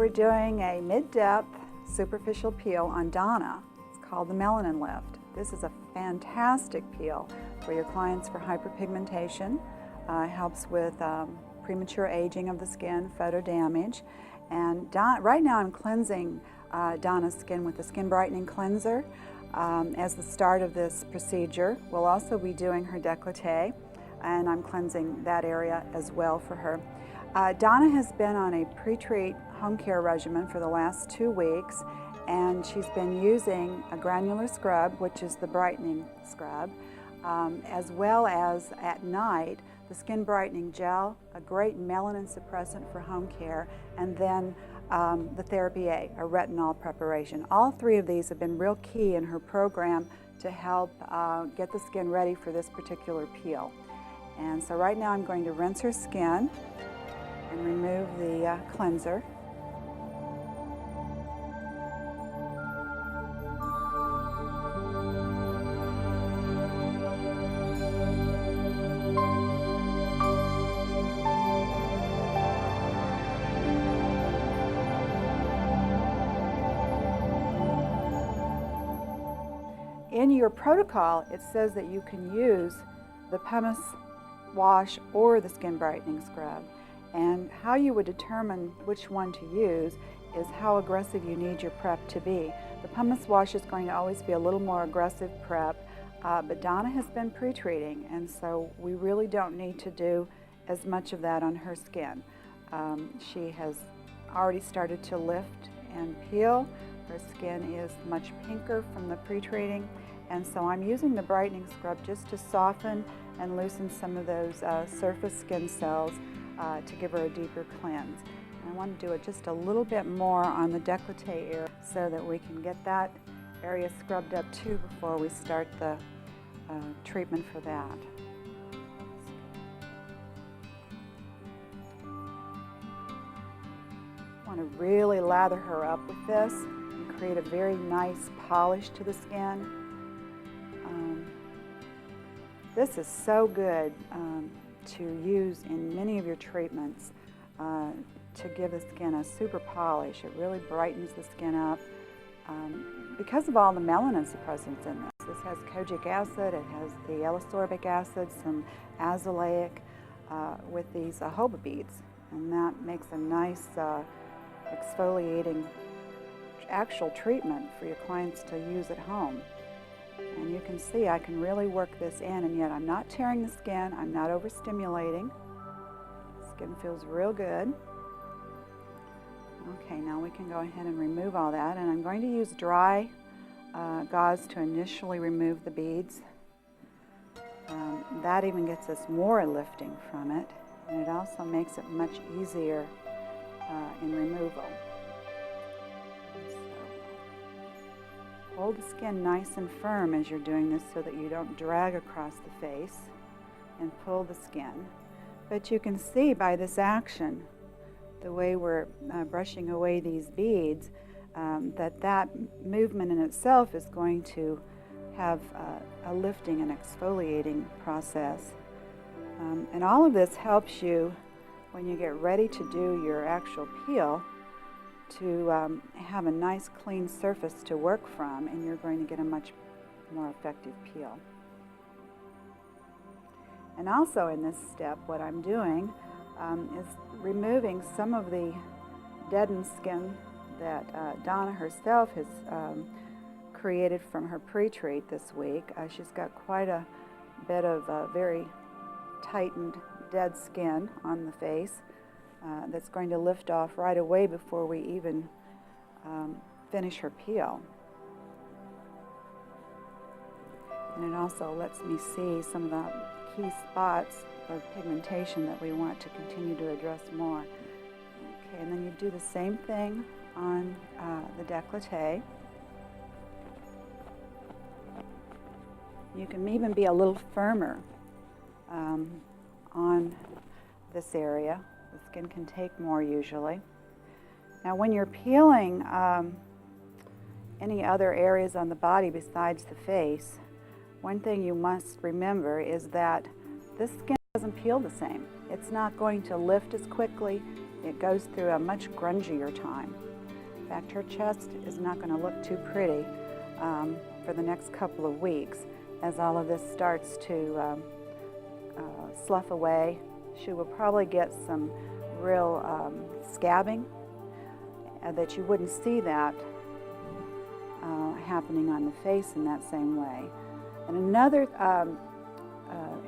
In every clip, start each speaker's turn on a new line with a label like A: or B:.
A: we're doing a mid-depth superficial peel on Donna. It's called the Melanin Lift. This is a fantastic peel for your clients for hyperpigmentation. Helps with premature aging of the skin, photo damage. And right now I'm cleansing Donna's skin with the Skin Brightening Cleanser as the start of this procedure. We'll also be doing her décolleté, and I'm cleansing that area as well for her. Donna has been on a pre-treat home care regimen for the last 2 weeks, and she's been using a granular scrub, which is the brightening scrub, as well as at night the Skin Brightening Gel, a great melanin suppressant for home care, and then the Therapy A, a retinol preparation. All 3 of these have been real key in her program to help get the skin ready for this particular peel. And so right now I'm going to rinse her skin and remove the cleanser. In your protocol, it says that you can use the pumice wash or the Skin Brightening Scrub. And how you would determine which one to use is how aggressive you need your prep to be. The pumice wash is going to always be a little more aggressive prep, but Donna has been pre-treating, and so we really don't need to do as much of that on her skin. She has already started to lift and peel. Her skin is much pinker from the pre-treating, and so I'm using the brightening scrub just to soften and loosen some of those surface skin cells to give her a deeper cleanse. And I want to do it just a little bit more on the décolleté area so that we can get that area scrubbed up too before we start the treatment for that. I want to really lather her up with this and create a very nice polish to the skin. This is so good to use in many of your treatments to give the skin a super polish. It really brightens the skin up because of all the melanin suppressants in this. This has kojic acid, it has the L-ascorbic acid, some azelaic with these jojoba beads, and that makes a nice exfoliating actual treatment for your clients to use at home. And you can see I can really work this in, and yet I'm not tearing the skin, I'm not overstimulating. Skin feels real good. Okay, now we can go ahead and remove all that, and I'm going to use dry gauze to initially remove the beads. That even gets us more lifting from it, and it also makes it much easier in removal. Hold the skin nice and firm as you're doing this so that you don't drag across the face, and pull the skin. But you can see by this action, the way we're brushing away these beads, that movement in itself is going to have a lifting and exfoliating process. And all of this helps you when you get ready to do your actual peel to have a nice clean surface to work from, and you're going to get a much more effective peel. And also in this step, what I'm doing is removing some of the deadened skin that Donna herself has created from her pre-treat this week. She's got quite a bit of very tightened dead skin on the face. That's going to lift off right away before we even finish her peel. And it also lets me see some of the key spots of pigmentation that we want to continue to address more. Okay, and then you do the same thing on the décolleté. You can even be a little firmer on this area. The skin can take more usually. Now when you're peeling any other areas on the body besides the face, one thing you must remember is that this skin doesn't peel the same. It's not going to lift as quickly, it goes through a much grungier time. In fact, her chest is not going to look too pretty for the next couple of weeks as all of this starts to slough away. She will probably get some real scabbing that you wouldn't see that happening on the face in that same way. And another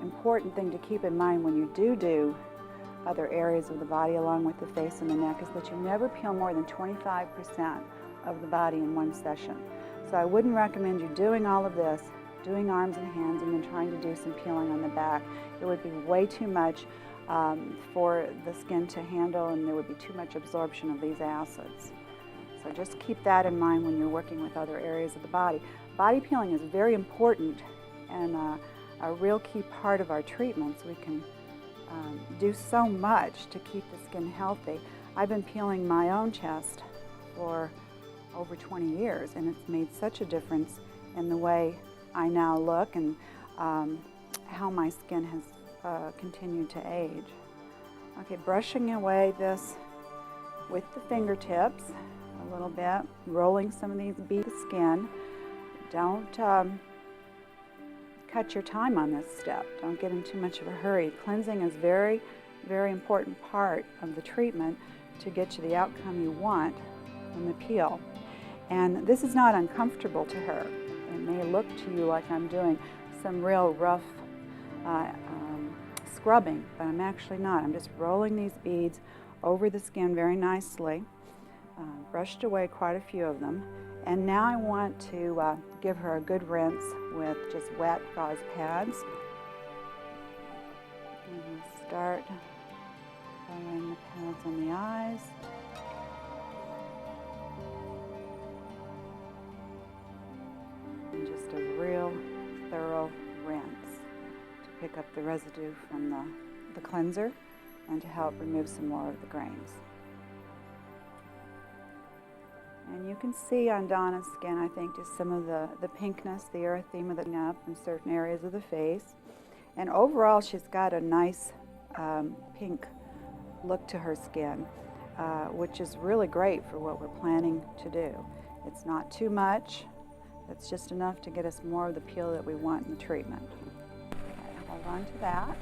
A: important thing to keep in mind when you do other areas of the body along with the face and the neck is that you never peel more than 25% of the body in one session. So I wouldn't recommend you doing all of this, doing arms and hands, and then trying to do some peeling on the back. It would be way too much for the skin to handle, and there would be too much absorption of these acids. So just keep that in mind when you're working with other areas of the body. Body peeling is very important and a real key part of our treatments. We can do so much to keep the skin healthy. I've been peeling my own chest for over 20 years, and it's made such a difference in the way I now look and how my skin has continued to age. Okay, brushing away this with the fingertips a little bit, rolling some of these beads of skin. Don't cut your time on this step. Don't get in too much of a hurry. Cleansing is very, very important part of the treatment to get you the outcome you want from the peel. And this is not uncomfortable to her. It may look to you like I'm doing some real rough scrubbing, but I'm actually not. I'm just rolling these beads over the skin very nicely. Brushed away quite a few of them. And now I want to give her a good rinse with just wet gauze pads. And we'll start following the pads on the eyes. And just a real thorough rinse to pick up the residue from the cleanser and to help remove some more of the grains. And you can see on Donna's skin, I think, just some of the pinkness, the erythema that's up in certain areas of the face. And overall, she's got a nice pink look to her skin, which is really great for what we're planning to do. It's not too much. It's just enough to get us more of the peel that we want in the treatment. Okay, hold on to that.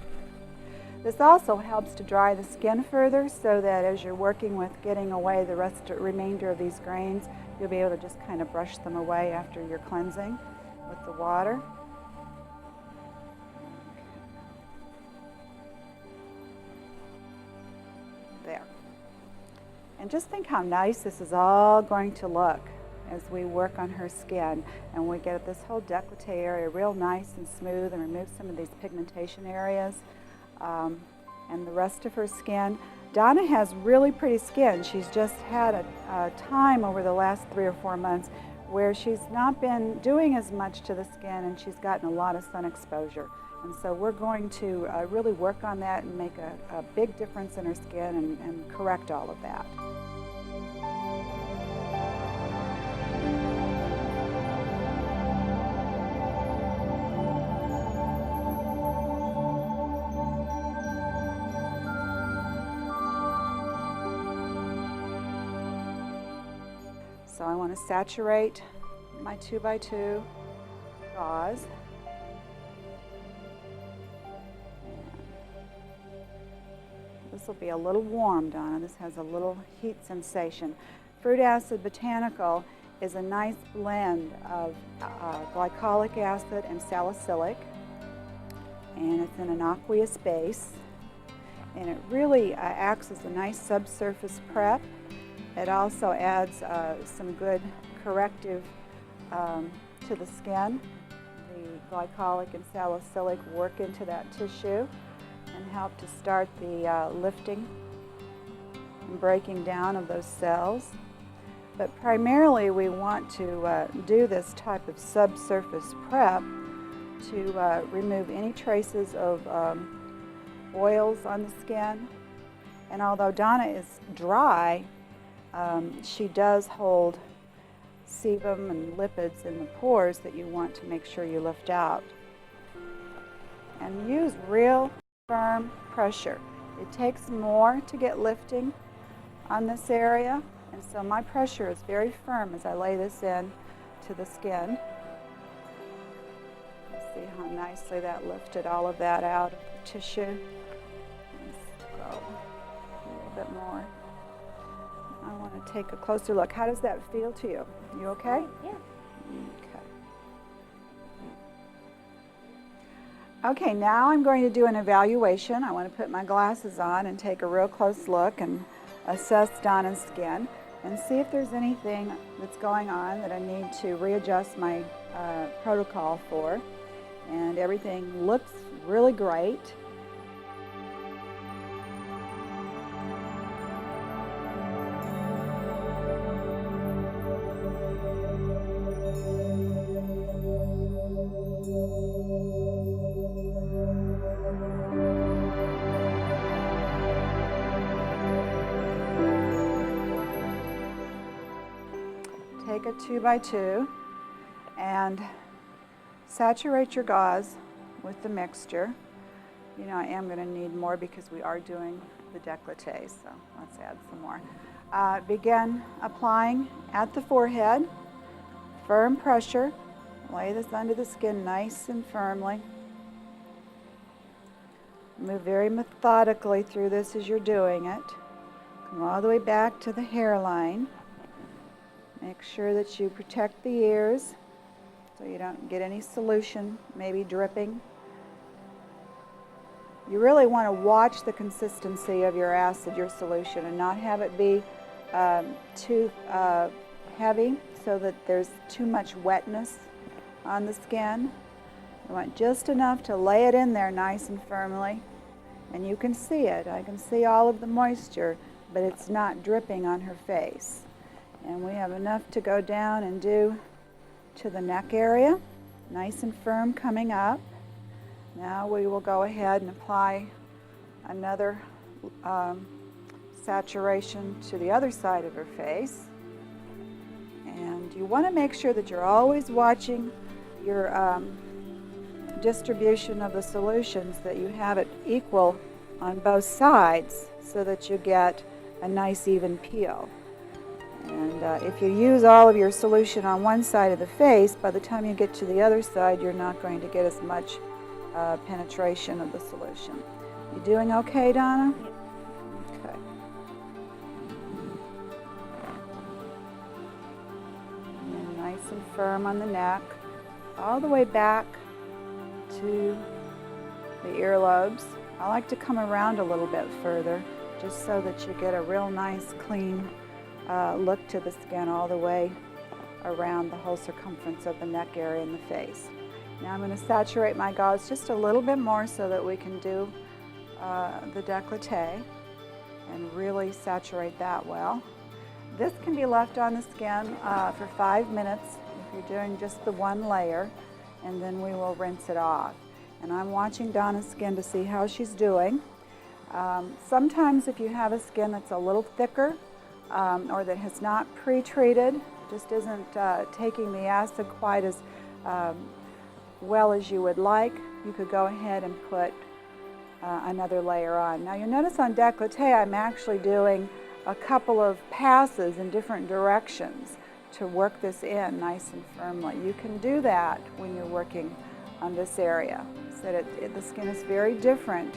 A: This also helps to dry the skin further so that as you're working with getting away the remainder of these grains, you'll be able to just kind of brush them away after your cleansing with the water. There. And just think how nice this is all going to look as we work on her skin and we get this whole décolleté area real nice and smooth and remove some of these pigmentation areas. And the rest of her skin. Donna has really pretty skin. She's just had a time over the last 3 or 4 months where she's not been doing as much to the skin and she's gotten a lot of sun exposure. And so we're going to really work on that and make a big difference in her skin and correct all of that. So I want to saturate my 2x2 gauze. This will be a little warm, Donna. This has a little heat sensation. Fruit acid botanical is a nice blend of glycolic acid and salicylic, and it's in an aqueous base, and it really acts as a nice subsurface prep. It also adds some good corrective to the skin. The glycolic and salicylic work into that tissue and help to start the lifting and breaking down of those cells. But primarily we want to do this type of subsurface prep to remove any traces of oils on the skin. And although Donna is dry, she does hold sebum and lipids in the pores that you want to make sure you lift out. And use real firm pressure. It takes more to get lifting on this area, and so my pressure is very firm as I lay this in to the skin. See how nicely that lifted all of that out of the tissue. Let's go a little bit more. I want to take a closer look. How does that feel to you? You okay?
B: Yeah.
A: Okay, now I'm going to do an evaluation. I want to put my glasses on and take a real close look and assess Donna's skin and see if there's anything that's going on that I need to readjust my protocol for. And everything looks really great. Take a 2x2 and saturate your gauze with the mixture. You know, I am going to need more because we are doing the décolleté, so let's add some more. Begin applying at the forehead, firm pressure. Lay this under the skin nice and firmly. Move very methodically through this as you're doing it. Come all the way back to the hairline. Make sure that you protect the ears so you don't get any solution maybe dripping. You really want to watch the consistency of your acid, your solution, and not have it be too heavy so that there's too much wetness on the skin. You want just enough to lay it in there nice and firmly, and you can see it. I can see all of the moisture, but it's not dripping on her face. And we have enough to go down and do to the neck area, nice and firm coming up. Now we will go ahead and apply another saturation to the other side of her face. And you want to make sure that you're always watching your distribution of the solutions, that you have it equal on both sides so that you get a nice even peel. And if you use all of your solution on one side of the face, by the time you get to the other side, you're not going to get as much penetration of the solution. You doing okay, Donna? Okay. And nice and firm on the neck, all the way back to the earlobes. I like to come around a little bit further, just so that you get a real nice, clean look to the skin all the way around the whole circumference of the neck area and the face. Now I'm going to saturate my gauze just a little bit more so that we can do the décolleté and really saturate that well. This can be left on the skin for 5 minutes if you're doing just the one layer, and then we will rinse it off. And I'm watching Donna's skin to see how she's doing. Sometimes if you have a skin that's a little thicker, or that has not pre-treated, just isn't taking the acid quite as well as you would like, you could go ahead and put another layer on. Now you'll notice on décolleté I'm actually doing a couple of passes in different directions to work this in nice and firmly. You can do that when you're working on this area, so that the skin is very different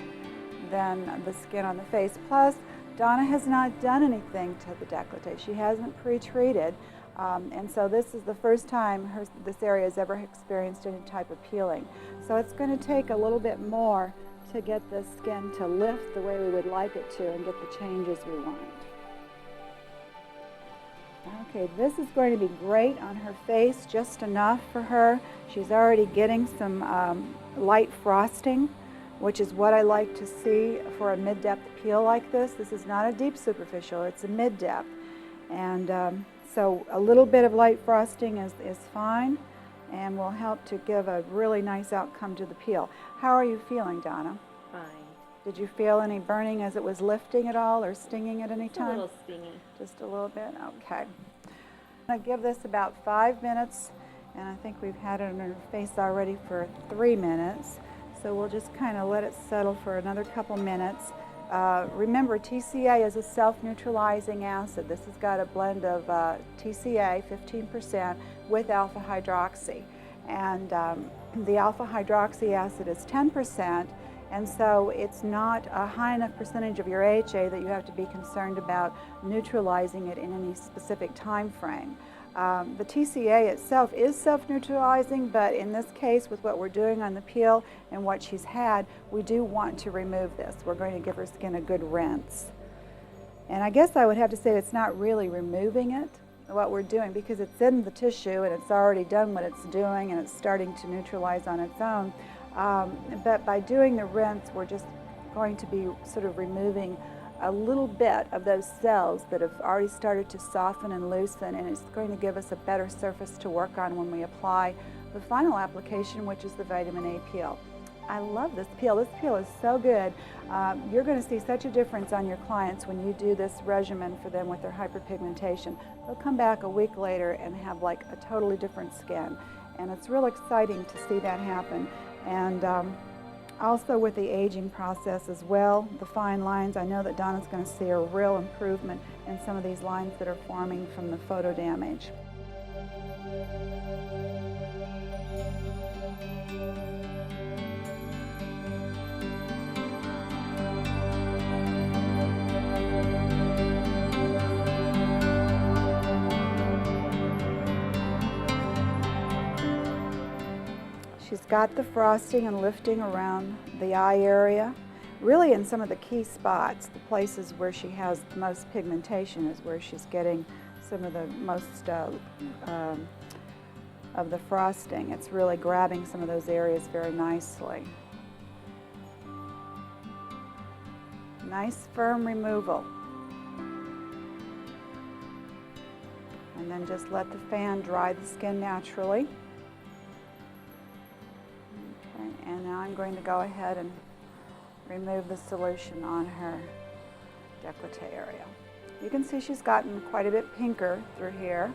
A: than the skin on the face. Plus, Donna has not done anything to the décolleté. She hasn't pre-treated, and so this is the first time this area has ever experienced any type of peeling. So it's going to take a little bit more to get the skin to lift the way we would like it to and get the changes we want. Okay, this is going to be great on her face, just enough for her. She's already getting some light frosting, which is what I like to see for a mid-depth peel like this. This is not a deep superficial, it's a mid-depth. And so a little bit of light frosting is fine and will help to give a really nice outcome to the peel. How are you feeling, Donna?
B: Fine.
A: Did you feel any burning as it was lifting at all or stinging at any time?
B: A little stingy.
A: Just a little bit? Okay. I'm going to give this about 5 minutes, and I think we've had it on her face already for 3 minutes. So we'll just kind of let it settle for another couple minutes. Remember, TCA is a self-neutralizing acid. This has got a blend of TCA, 15%, with alpha hydroxy. And the alpha hydroxy acid is 10%, and so it's not a high enough percentage of your AHA that you have to be concerned about neutralizing it in any specific time frame. The TCA itself is self-neutralizing, but in this case, with what we're doing on the peel and what she's had, we do want to remove this. We're going to give her skin a good rinse. And I guess I would have to say it's not really removing it, what we're doing, because it's in the tissue and it's already done what it's doing and it's starting to neutralize on its own. But by doing the rinse, we're just going to be sort of removing a little bit of those cells that have already started to soften and loosen, and it's going to give us a better surface to work on when we apply the final application, which is the vitamin A peel. I love this peel. This peel is so good. You're going to see such a difference on your clients when you do this regimen for them with their hyperpigmentation. They'll come back a week later and have like a totally different skin, and it's real exciting to see that happen. And also with the aging process as well, the fine lines, I know that Donna's going to see a real improvement in some of these lines that are forming from the photo damage. She's got the frosting and lifting around the eye area. Really in some of the key spots, the places where she has the most pigmentation is where she's getting some of the most of the frosting. It's really grabbing some of those areas very nicely. Nice firm removal. And then just let the fan dry the skin naturally. And now I'm going to go ahead and remove the solution on her décolleté area. You can see she's gotten quite a bit pinker through here.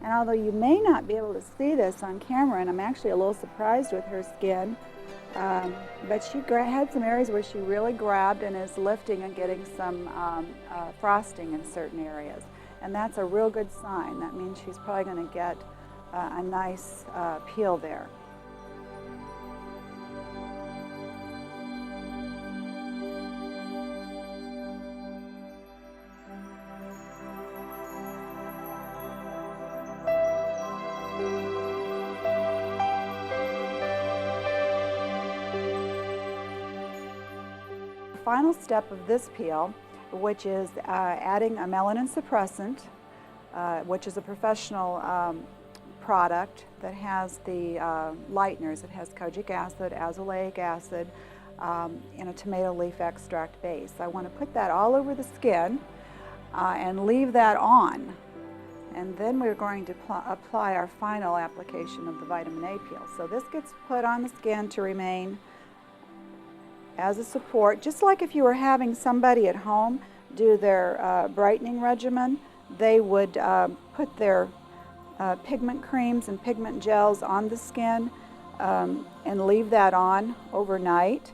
A: And although you may not be able to see this on camera, and I'm actually a little surprised with her skin, but she had some areas where she really grabbed and is lifting and getting some frosting in certain areas. And that's a real good sign. That means she's probably going to get a nice peel there. The final step of this peel, which is adding a melanin suppressant, which is a professional product that has the lighteners. It has kojic acid, azelaic acid, and a tomato leaf extract base. I want to put that all over the skin and leave that on. And then we're going to apply our final application of the vitamin A peel. So this gets put on the skin to remain as a support, just like if you were having somebody at home do their brightening regimen. They would put their pigment creams and pigment gels on the skin and leave that on overnight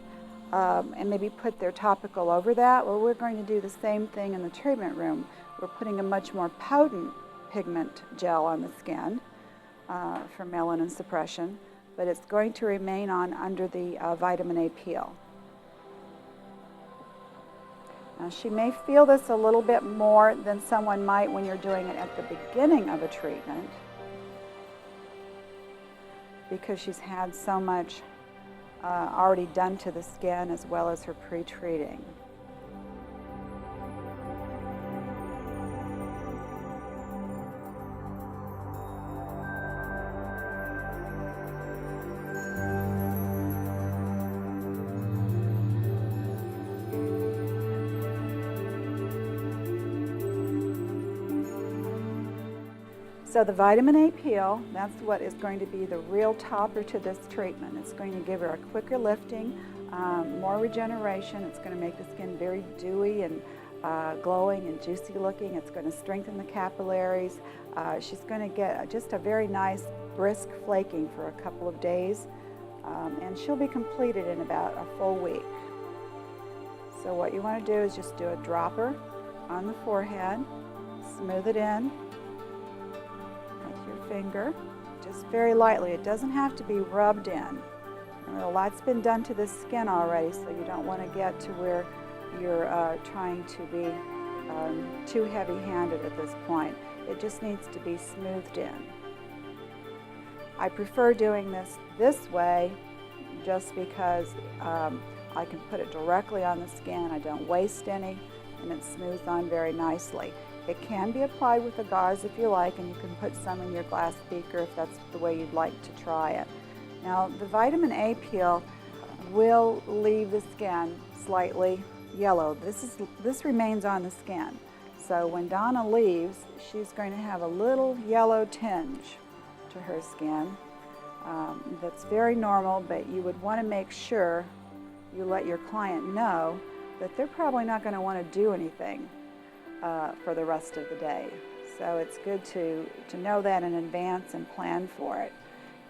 A: and maybe put their topical over that. Well, we're going to do the same thing in the treatment room. We're putting a much more potent pigment gel on the skin for melanin suppression, but it's going to remain on under the vitamin A peel. Now, she may feel this a little bit more than someone might when you're doing it at the beginning of a treatment, because she's had so much already done to the skin as well as her pre-treating. So the vitamin A peel, that's what is going to be the real topper to this treatment. It's going to give her a quicker lifting, more regeneration. It's going to make the skin very dewy and glowing and juicy looking. It's going to strengthen the capillaries. She's going to get just a very nice brisk flaking for a couple of days, and she'll be completed in about a full week. So what you want to do is just do a dropper on the forehead, smooth it in with your finger, just very lightly. It doesn't have to be rubbed in. A lot's been done to the skin already, so you don't want to get to where you're trying to be too heavy-handed at this point. It just needs to be smoothed in. I prefer doing this way just because I can put it directly on the skin. I don't waste any, and it smooths on very nicely. It can be applied with a gauze if you like, and you can put some in your glass beaker if that's the way you'd like to try it. Now, the vitamin A peel will leave the skin slightly yellow. This remains on the skin. So when Donna leaves, she's going to have a little yellow tinge to her skin. That's very normal, but you would want to make sure you let your client know that they're probably not going to want to do anything for the rest of the day. So it's good to know that in advance and plan for it.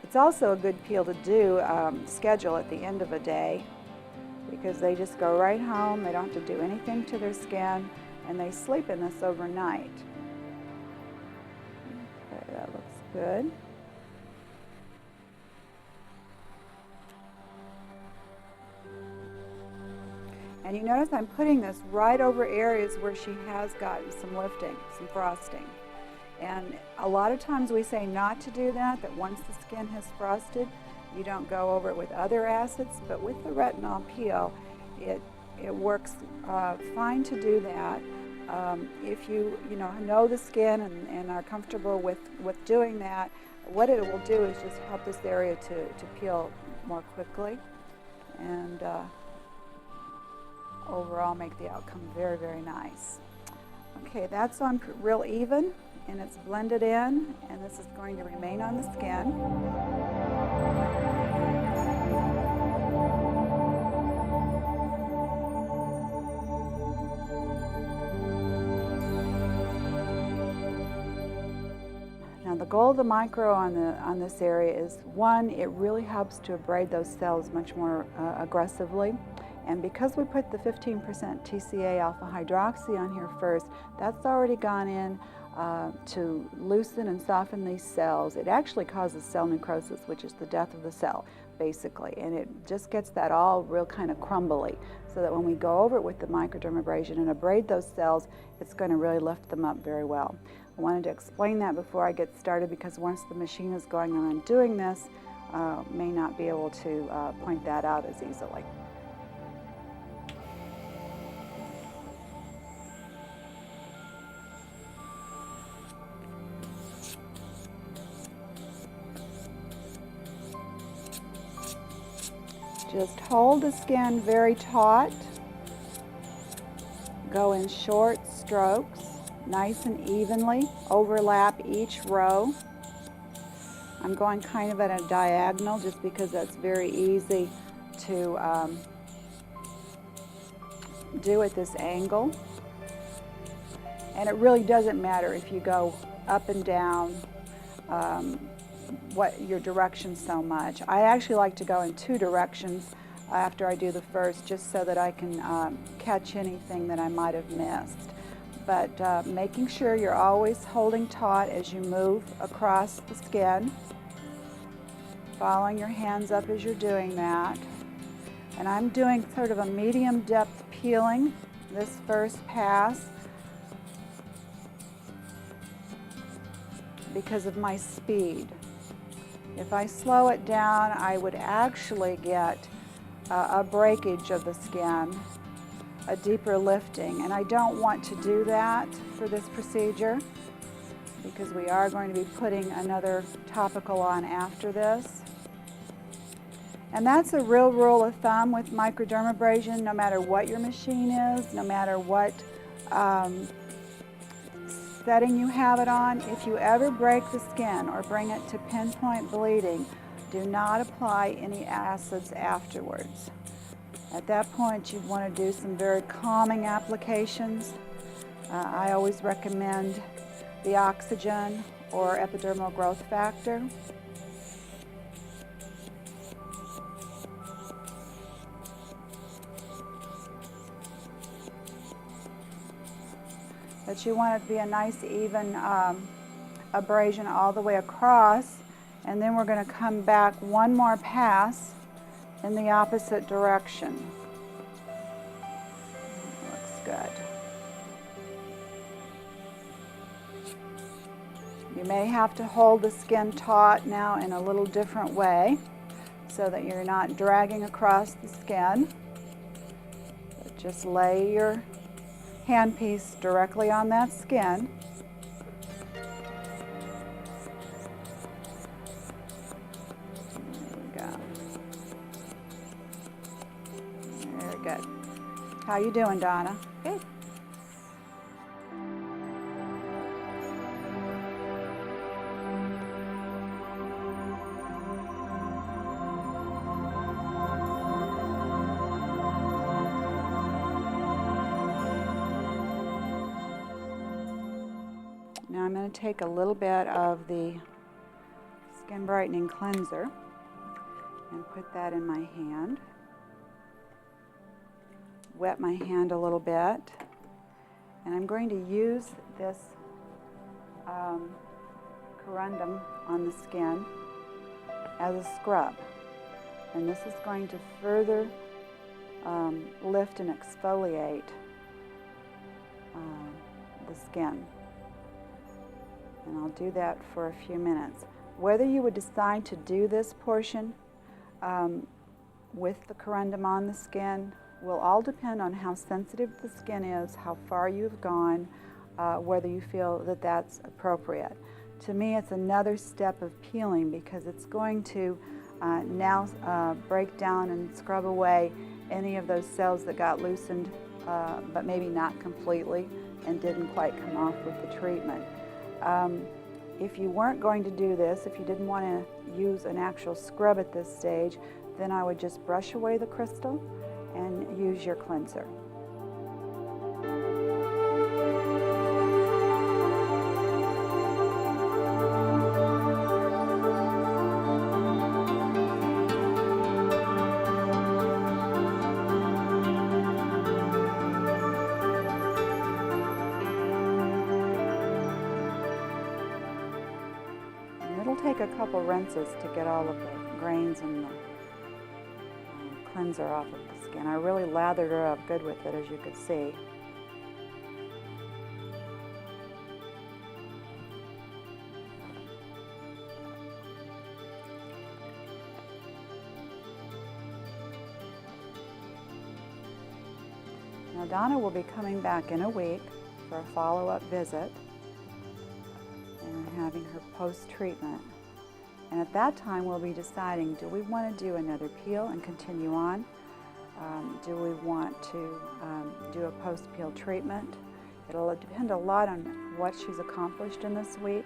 A: It's also a good peel to do schedule at the end of a day, because they just go right home, they don't have to do anything to their skin, and they sleep in this overnight. Okay, that looks good. And you notice I'm putting this right over areas where she has gotten some lifting, some frosting. And a lot of times we say not to do that once the skin has frosted, you don't go over it with other acids, but with the retinol peel, it works fine to do that. If you know the skin and are comfortable with doing that, what it will do is just help this area to peel more quickly, and overall make the outcome very, very nice. Okay, that's on real even, and it's blended in, and this is going to remain on the skin. Now the goal of the micro on this area is, one, it really helps to abrade those cells much more aggressively. And because we put the 15% TCA alpha hydroxy on here first, that's already gone in to loosen and soften these cells. It actually causes cell necrosis, which is the death of the cell, basically. And it just gets that all real kind of crumbly, so that when we go over it with the microdermabrasion and abrade those cells, it's going to really lift them up very well. I wanted to explain that before I get started, because once the machine is going on and doing this, may not be able to point that out as easily. Just hold the skin very taut. Go in short strokes, nice and evenly. Overlap each row. I'm going kind of at a diagonal just because that's very easy to do at this angle. And it really doesn't matter if you go up and down what your direction so much. I actually like to go in two directions after I do the first, just so that I can catch anything that I might have missed. But making sure you're always holding taut as you move across the skin, following your hands up as you're doing that. And I'm doing sort of a medium depth peeling this first pass because of my speed. If I slow it down, I would actually get a breakage of the skin, a deeper lifting, and I don't want to do that for this procedure, because we are going to be putting another topical on after this. And that's a real rule of thumb with microdermabrasion. No matter what your machine is, no matter what setting you have it on, if you ever break the skin or bring it to pinpoint bleeding, do not apply any acids afterwards. At that point, you want to do some very calming applications. I always recommend the oxygen or epidermal growth factor. But you want it to be a nice even abrasion all the way across, and then we're going to come back one more pass in the opposite direction. Looks good. You may have to hold the skin taut now in a little different way so that you're not dragging across the skin. But just lay your handpiece directly on that skin. There we go. Very good. How you doing, Donna?
B: Good.
A: Now I'm going to take a little bit of the Skin Brightening Cleanser and put that in my hand. Wet my hand a little bit, and I'm going to use this corundum on the skin as a scrub, and this is going to further lift and exfoliate the skin. And I'll do that for a few minutes. Whether you would decide to do this portion with the corundum on the skin will all depend on how sensitive the skin is, how far you've gone, whether you feel that that's appropriate. To me, it's another step of peeling because it's going to now break down and scrub away any of those cells that got loosened, but maybe not completely and didn't quite come off with the treatment. If you weren't going to do this, if you didn't want to use an actual scrub at this stage, then I would just brush away the crystal and use your cleanser. It'll take a couple rinses to get all of the grains and the cleanser off of the skin. I really lathered her up good with it, as you could see. Now Donna will be coming back in a week for a follow-up visit and having her post-treatment. And at that time we'll be deciding, do we want to do another peel and continue on? Do we want to do a post-peel treatment? It'll depend a lot on what she's accomplished in this week.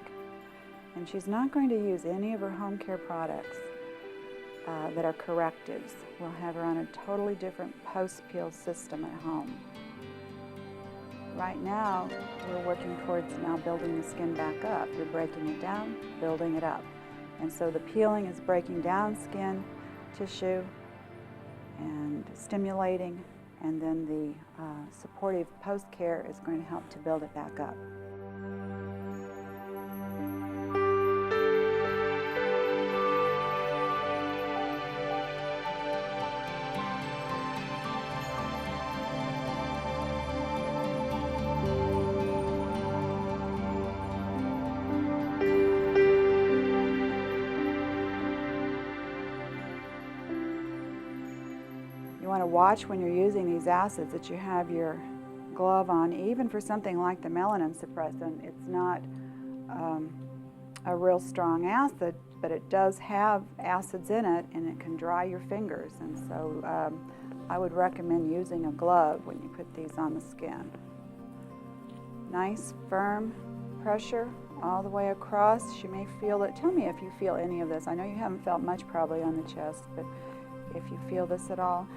A: And she's not going to use any of her home care products that are correctives. We'll have her on a totally different post-peel system at home. Right now, we're working towards now building the skin back up. You're breaking it down, building it up. And so the peeling is breaking down skin tissue and stimulating, and then the supportive post-care is going to help to build it back up. You want to watch when you're using these acids that you have your glove on. Even for something like the melanin suppressant, it's not a real strong acid, but it does have acids in it, and it can dry your fingers. And so I would recommend using a glove when you put these on the skin. Nice, firm pressure all the way across. You may feel it. Tell me if you feel any of this. I know you haven't felt much probably on the chest, but if you feel this at all,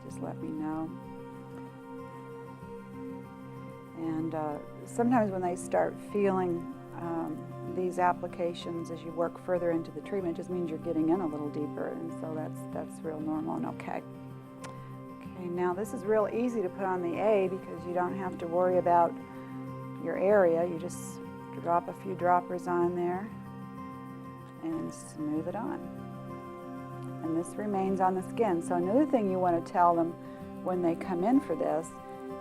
A: just let me know. And sometimes when they start feeling these applications as you work further into the treatment, it just means you're getting in a little deeper, and so that's real normal and okay. Okay, now this is real easy to put on the A because you don't have to worry about your area. You just drop a few droppers on there and smooth it on. And this remains on the skin. So another thing you want to tell them when they come in for this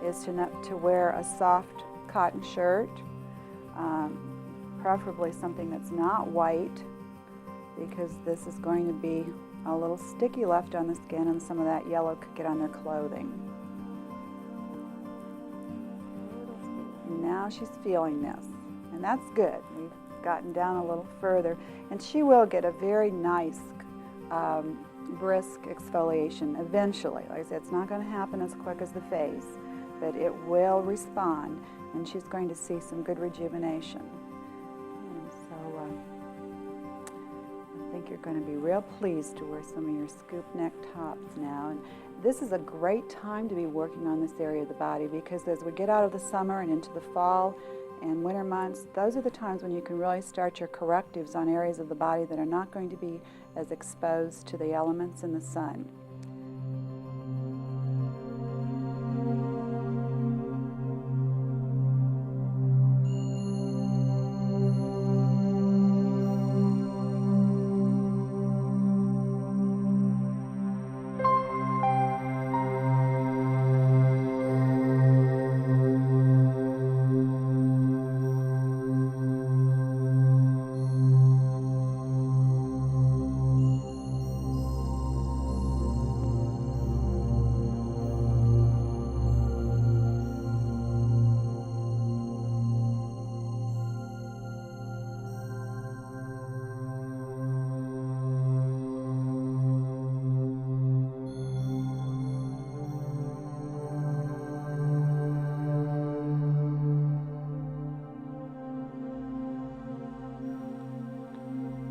A: is to wear a soft cotton shirt, preferably something that's not white, because this is going to be a little sticky left on the skin, and some of that yellow could get on their clothing. And now she's feeling this, and that's good. We've gotten down a little further, and she will get a very nice brisk exfoliation eventually. Like I said, it's not going to happen as quick as the face, but it will respond, and she's going to see some good rejuvenation. And so I think you're going to be real pleased to wear some of your scoop neck tops now. And this is a great time to be working on this area of the body, because as we get out of the summer and into the fall and winter months, those are the times when you can really start your correctives on areas of the body that are not going to be as exposed to the elements in the sun.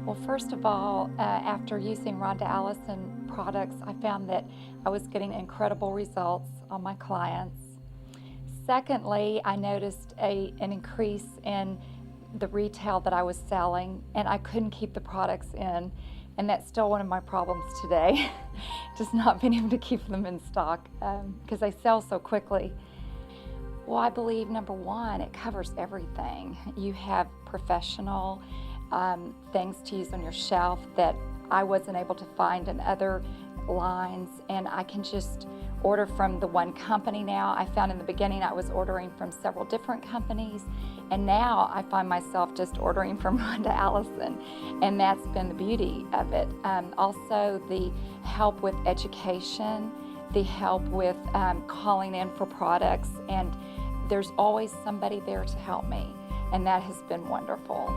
B: Well, first of all, after using Rhonda Allison products, I found that I was getting incredible results on my clients. Secondly, I noticed an increase in the retail that I was selling, and I couldn't keep the products in, and that's still one of my problems today, just not being able to keep them in stock because they sell so quickly. Well, I believe, number one, it covers everything. You have professional things to use on your shelf that I wasn't able to find in other lines, and I can just order from the one company now. I found in the beginning I was ordering from several different companies, and now I find myself just ordering from Rhonda Allison, and that's been the beauty of it. Also, the help with education, the help with calling in for products, and there's always somebody there to help me, and that has been wonderful.